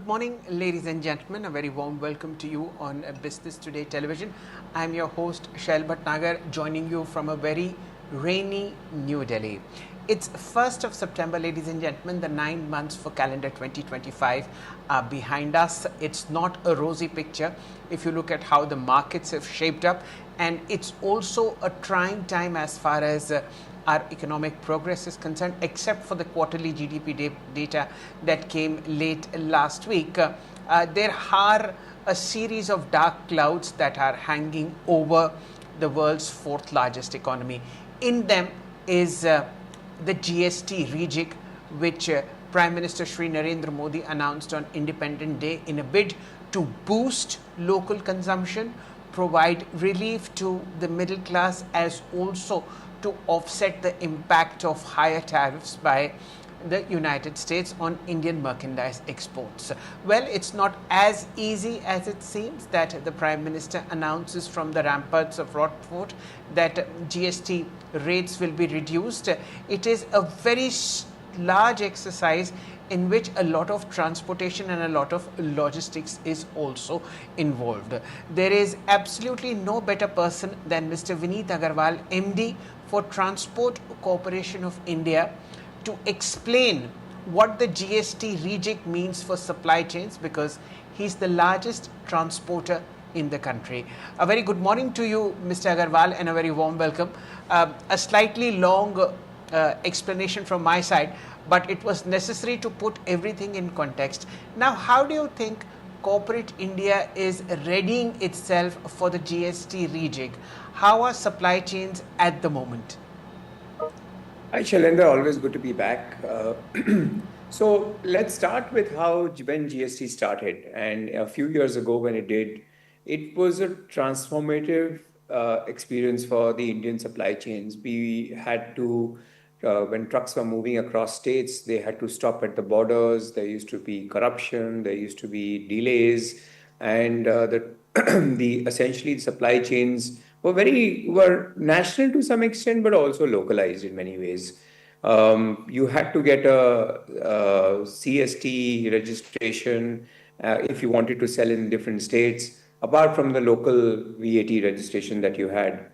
morning, ladies and gentlemen. A very warm welcome to you on Business Today Television. I am your host, Shail Bhatnagar, joining you from a very rainy New Delhi. It's 1st of September, ladies and gentlemen. The 9 months for calendar 2025 are behind us. It's not a rosy picture if you look at how the markets have shaped up, and it's also a trying time as far as our economic progress is concerned, except for the quarterly GDP data that came late last week. There are a series of dark clouds that are hanging over the world's fourth largest economy. In them is the GST Rejig, which Prime Minister Shri Narendra Modi announced on Independence Day in a bid to boost local consumption, provide relief to the middle class, as also to offset the impact of higher tariffs by the United States on Indian merchandise exports. Well, it's not as easy as it seems that the Prime Minister announces from the ramparts of Rockfort that GST rates will be reduced. It is a very large exercise in which a lot of transportation and a lot of logistics is also involved. There is absolutely no better person than Mr. Vineet Agarwal, MD for Transport Corporation of India, to explain what the GST Rejig means for supply chains, because he's the largest transporter in the country. A very good morning to you, Mr. Agarwal, and a very warm welcome. A slightly long explanation from my side, but it was necessary to put everything in context. Now, how do you think corporate India is readying itself for the GST Rejig? How are supply chains at the moment? Hi, Shailendra. Always good to be back. So let's start with how when GST started, and a few years ago when it did, it was a transformative experience for the Indian supply chains. We had to, when trucks were moving across states, they had to stop at the borders. There used to be corruption. There used to be delays, and the essentially the supply chains were national to some extent, but also localized in many ways. You had to get a CST registration if you wanted to sell in different states, apart from the local VAT registration that you had.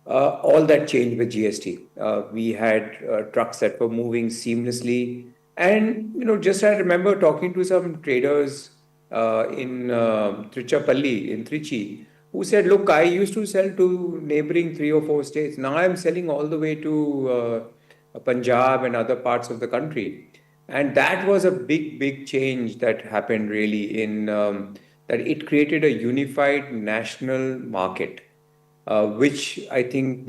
All that changed with GST. We had trucks that were moving seamlessly, and just I remember talking to some traders in Trichapalli in Trichy, who said, "Look, I used to sell to neighboring 3 or 4 states. Now I'm selling all the way to Punjab and other parts of the country." And that was a big, big change that happened really in that it created a unified national market, which I think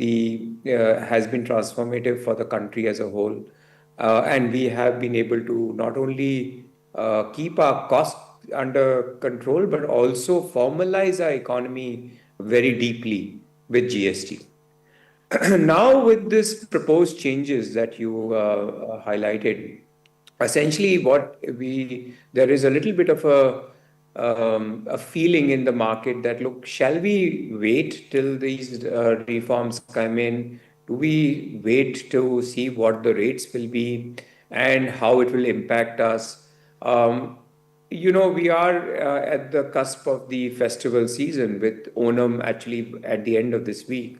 has been transformative for the country as a whole. And we have been able to not only keep our costs under control, but also formalize our economy very deeply with GST. Now, with this proposed changes that you highlighted, essentially there is a little bit of a feeling in the market that, look, shall we wait till these reforms come in? Do we wait to see what the rates will be and how it will impact us? We are at the cusp of the festival season with Onam actually at the end of this week.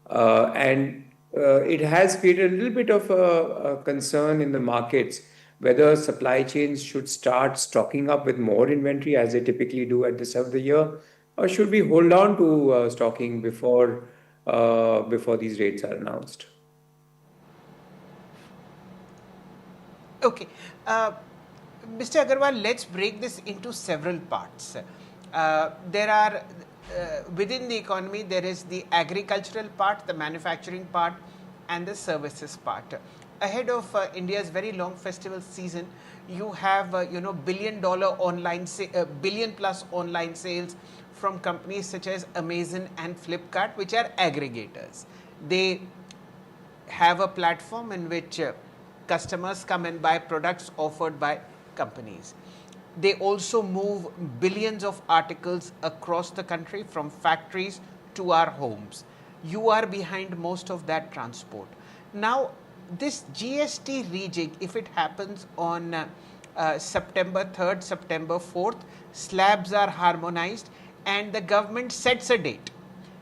And it has created a little bit of a concern in the markets whether supply chains should start stocking up with more inventory as they typically do at this time of the year, or should we hold on to stocking before these rates are announced? Okay. Mr. Agarwal, let's break this into several parts. There are, within the economy, there is the agricultural part, the manufacturing part, and the services part. Ahead of India's very long festival season, you have billion plus online sales from companies such as Amazon and Flipkart, which are aggregators. They have a platform in which customers come and buy products offered by companies. They also move billions of articles across the country from factories to our homes. You are behind most of that transport. Now, this GST rejig, if it happens on September 3rd, September 4th, slabs are harmonized, and the government sets a date.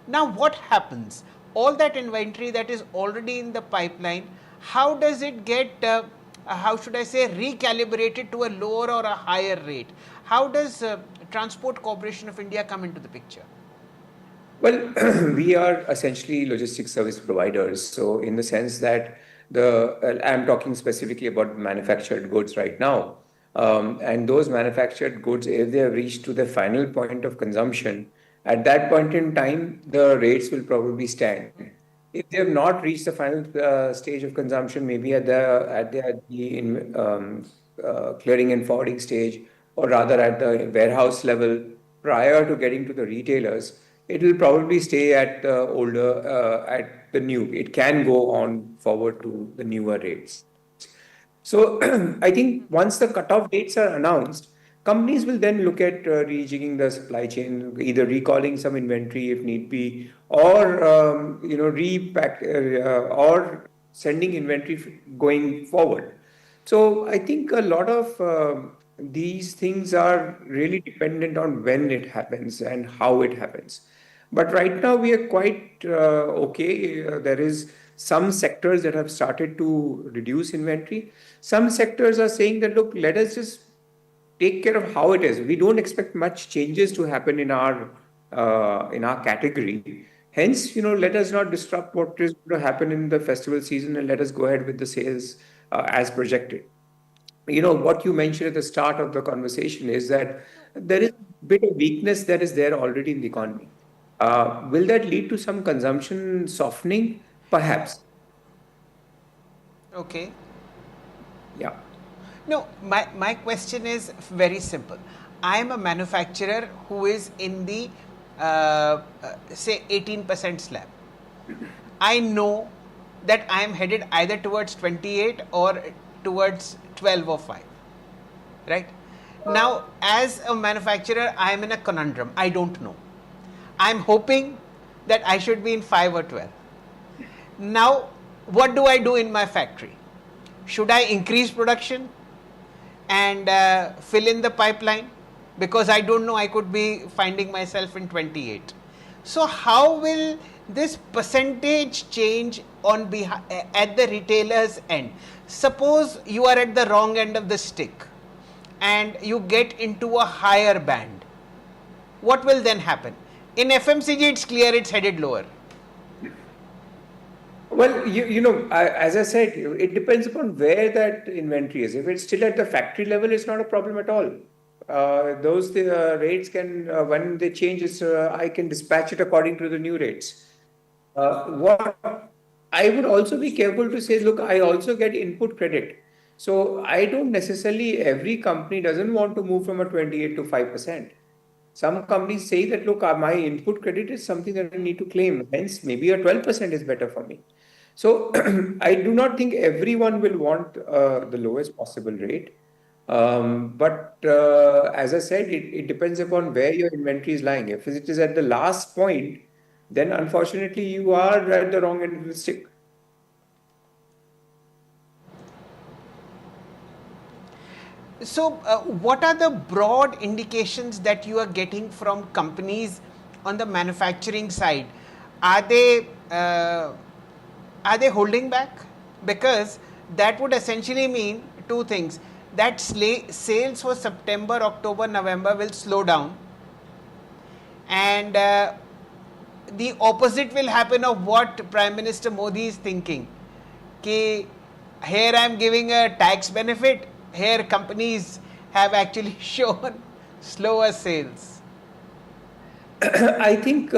Now, what happens? All that inventory that is already in the pipeline, how does it get, how should I say, recalibrated to a lower or a higher rate? How does Transport Corporation of India come into the picture? Well, we are essentially logistics service providers. So, in the sense that I'm talking specifically about manufactured goods right now. And those manufactured goods, if they have reached to the final point of consumption, at that point in time, the rates will probably stand. If they have not reached the final stage of consumption, maybe at the clearing and forwarding stage, or rather at the warehouse level, prior to getting to the retailers, it will probably stay at the at the new. It can go on forward to the newer rates. So I think once the cutoff dates are announced, companies will then look at rejigging the supply chain, either recalling some inventory if need be, or repack or sending inventory going forward. So I think a lot of these things are really dependent on when it happens and how it happens. But right now we are quite okay. There is some sectors that have started to reduce inventory. Some sectors are saying that, look, let us just take care of how it is. We don't expect much changes to happen in our category. Hence, let us not disrupt what is going to happen in the festival season, and let us go ahead with the sales as projected. What you mentioned at the start of the conversation is that there is a bit of weakness that is there already in the economy. Will that lead to some consumption softening? Perhaps. Okay. Yeah. No, my question is very simple. I am a manufacturer who is in the say 18% slab. I know that I am headed either towards 28 or towards 12 or 5. Right? Now, as a manufacturer, I am in a conundrum. I don't know. I'm hoping that I should be in 5 or 12. Now, what do I do in my factory? Should I increase production and fill in the pipeline? Because I don't know, I could be finding myself in 28. So, how will this percentage change at the retailer's end? Suppose you are at the wrong end of the stick and you get into a higher band. What will then happen? In FMCG, it's clear it's headed lower. Well, as I said, it depends upon where that inventory is. If it's still at the factory level, it's not a problem at all. Those rates can, when they change, I can dispatch it according to the new rates. What I would also be careful to say, look, I also get input credit. So I don't necessarily, every company doesn't want to move from a 28 to 5%. Some companies say that, look, my input credit is something that I need to claim. Hence, maybe a 12% is better for me. So I do not think everyone will want the lowest possible rate. But as I said, it depends upon where your inventory is lying. If it is at the last point, then unfortunately you are at the wrong end of the stick. So, what are the broad indications that you are getting from companies on the manufacturing side? Are they holding back? Because that would essentially mean two things: that sales for September, October, November will slow down, and the opposite will happen of what Prime Minister Modi is thinking. Ki here I am giving a tax benefit, here companies have actually shown slower sales. I think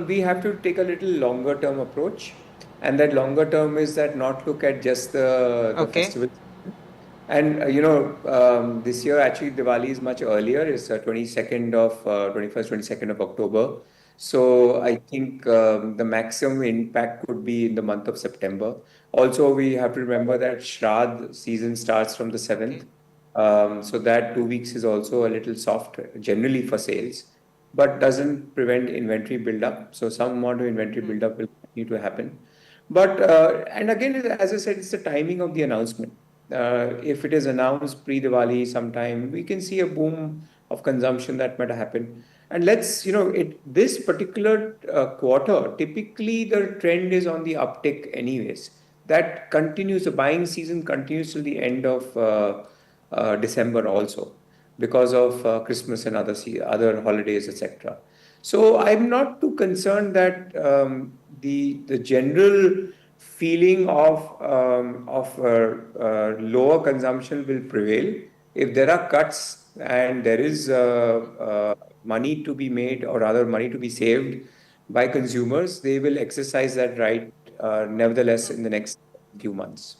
we have to take a little longer term approach, and that longer term is that not look at just the Okay. festival. And this year actually Diwali is much earlier. It's 22nd of 21st, 22nd of October. So I think the maximum impact could be in the month of September. Also, we have to remember that Shraddh season starts from the Okay. 7th. So that 2 weeks is also a little soft generally for sales, but doesn't prevent inventory buildup. So some amount of inventory buildup will continue to happen. But and again, as I said, it's the timing of the announcement. If it is announced pre-Diwali sometime, we can see a boom of consumption that might happen. And this particular quarter, typically the trend is on the uptick anyways. That continues, the buying season continues till the end of December also because of Christmas and other holidays, etc. So I'm not too concerned that the general feeling of lower consumption will prevail. If there are cuts and there is money to be made, or rather money to be saved by consumers, they will exercise that right nevertheless in the next few months.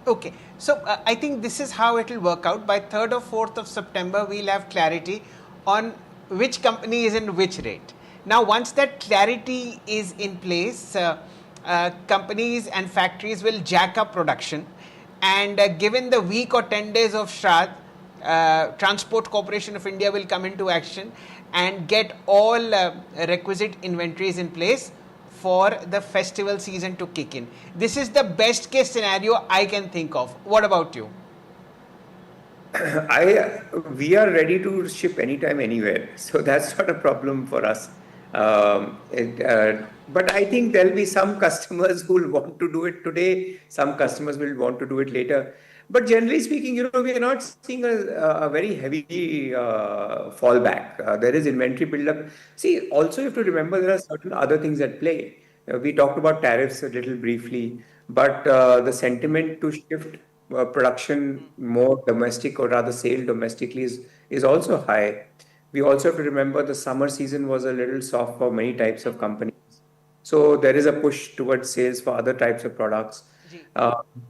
Okay, so I think this is how it will work out. By 3rd or 4th of September, we'll have clarity on which company is in which rate. Now, once that clarity is in place, companies and factories will jack up production. And given the week or 10 days of Shraddh, Transport Corporation of India will come into action and get all requisite inventories in place for the festival season to kick in. This is the best case scenario I can think of. What about you? We are ready to ship anytime, anywhere, so that's not a problem for us. But I think there'll be some customers who will want to do it today. Some customers will want to do it later. But generally speaking, we are not seeing a very heavy fallback. There is inventory buildup. See, also you have to remember there are certain other things at play. We talked about tariffs a little briefly, but the sentiment to shift production more domestic, or rather sale domestically, is also high. We also have to remember the summer season was a little soft for many types of companies. So there is a push towards sales for other types of products. Ji.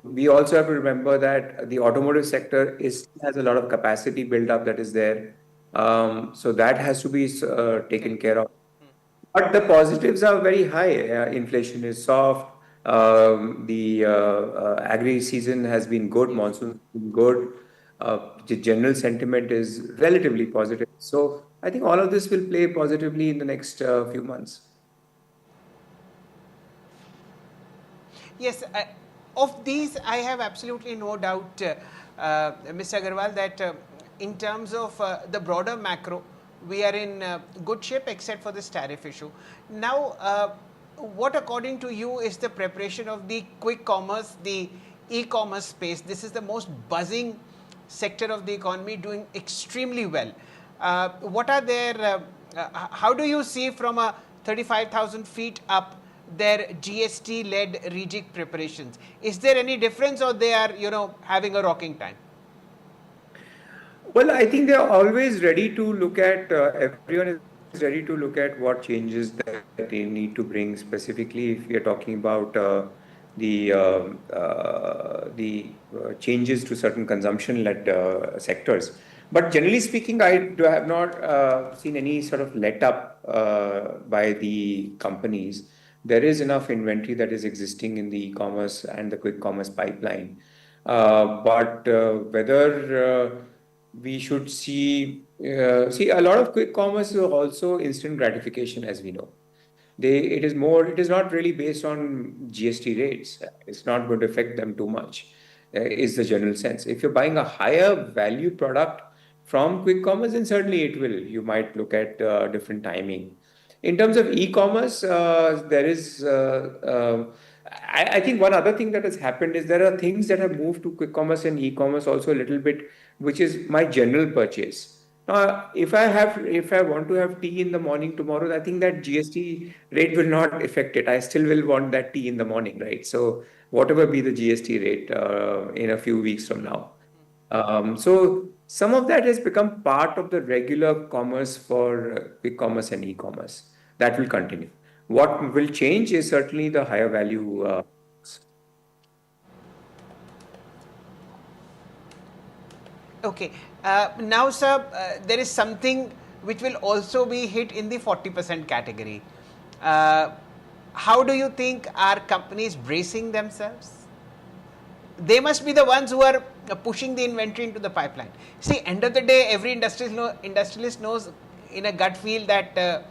We also have to remember that the automotive sector has a lot of capacity build up that is there. So that has to be taken Correct. care of. But the positives are very high. Inflation is soft. The agri season has been good. Yes. Monsoon has been good. The general sentiment is relatively positive. So I think all of this will play positively in the next few months. Yes, of these, I have absolutely no doubt, Mr. Agarwal, that in terms of the broader macro, we are in good shape except for this tariff issue. Now, what according to you is the preparation of the quick commerce, the e-commerce space? This is the most buzzing sector of the economy, doing extremely well. What are their, how do you see from a 35,000 feet up their GST-led Rejig preparations? Is there any difference, or they are, having a rocking time? Well, I think they are always ready to look at, everyone is ready to look at what changes that they need to bring, specifically if we are talking about the changes to certain consumption-led sectors. But generally speaking, have not seen any sort of let up by the companies. There is enough inventory that is existing in the e-commerce and the quick commerce pipeline. But whether we should see a lot of quick commerce is also instant gratification, as we know. It is not really based on GST rates. It's not going to affect them too much, is the general sense. If you're buying a higher value product from quick commerce, then certainly it will. You might look at different timing. In terms of e-commerce, there is. I think one other thing that has happened is there are things that have moved to quick commerce and e-commerce also a little bit, which is my general purchase. If I want to have tea in the morning tomorrow, I think that GST rate will not affect it. I still will want that tea in the morning, right? So whatever be the GST rate in a few weeks from now. So some of that has become part of the regular commerce for quick commerce and e-commerce. That will continue. What will change is certainly the higher value. Okay. Now, sir, there is something which will also be hit in the 40% category. How do you think are companies bracing themselves? They must be the ones who are pushing the inventory into the pipeline. See, end of the day, every industrialist knows in a gut feel that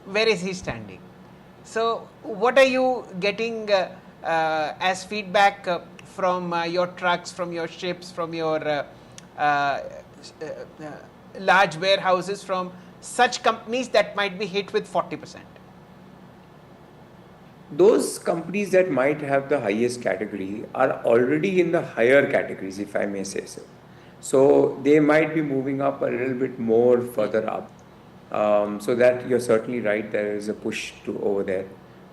where is he standing. So, what are you getting as feedback from your trucks, from your ships, from your large warehouses, from such companies that might be hit with 40%? Those companies that might have the highest category are already in the higher categories, if I may say so. So they might be moving up a little bit more further up. So that you're certainly right, there is a push to over there.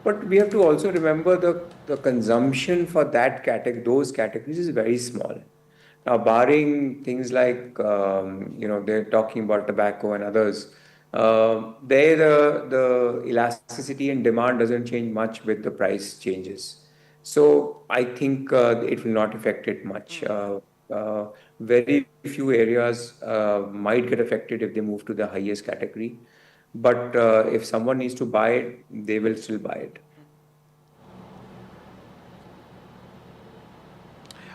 But we have to also remember the consumption for that category, those categories is very small. Now, barring things like, they're talking about tobacco and others, there the elasticity and demand doesn't change much with the price changes. So I think it will not affect it much. Very few areas might get affected if they move to the highest category. But if someone needs to buy it, they will still buy it.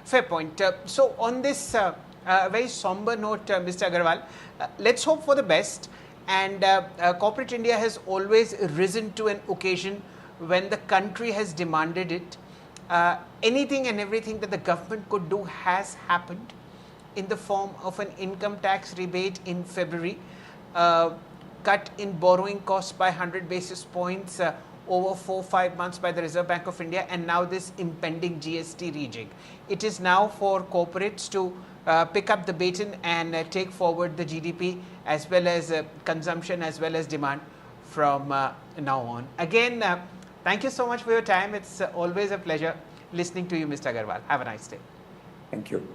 Fair point. So on this very somber note, Mr. Agarwal, let's hope for the best. And corporate India has always risen to an occasion when the country has demanded it. Anything and everything that the government could do has happened in the form of an income tax rebate in February, cut in borrowing costs by 100 basis points over 4-5 months by the Reserve Bank of India, and now this impending GST Rejig. It is now for corporates to pick up the baton and take forward the GDP as well as consumption as well as demand from now on. Again, thank you so much for your time. It's always a pleasure listening to you, Mr. Agarwal. Have a nice day. Thank you.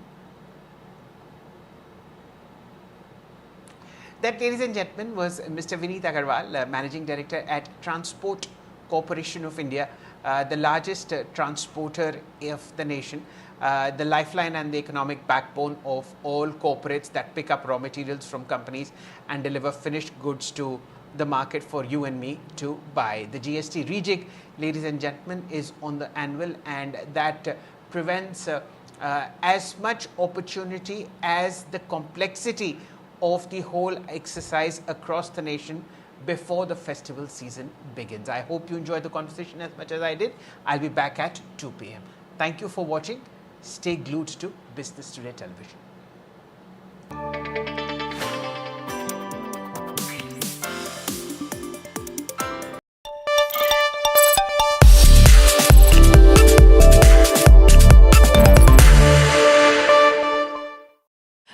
That, ladies and gentlemen, was Mr. Vineet Agarwal, Managing Director at Transport Corporation of India, the largest transporter of the nation, the lifeline and the economic backbone of all corporates that pick up raw materials from companies and deliver finished goods to the market for you and me to buy. The GST Rejig, ladies and gentlemen, is on the anvil, and that prevents as much opportunity as the complexity of the whole exercise across the nation before the festival season begins. I hope you enjoyed the conversation as much as I did. I'll be back at 2 p.m. Thank you for watching. Stay glued to Business Today Television.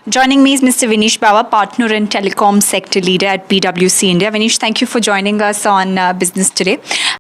Joining me is Mr. Vinesh Bawa, partner and telecom sector leader at PwC India. Vinesh, thank you for joining us on Business Today.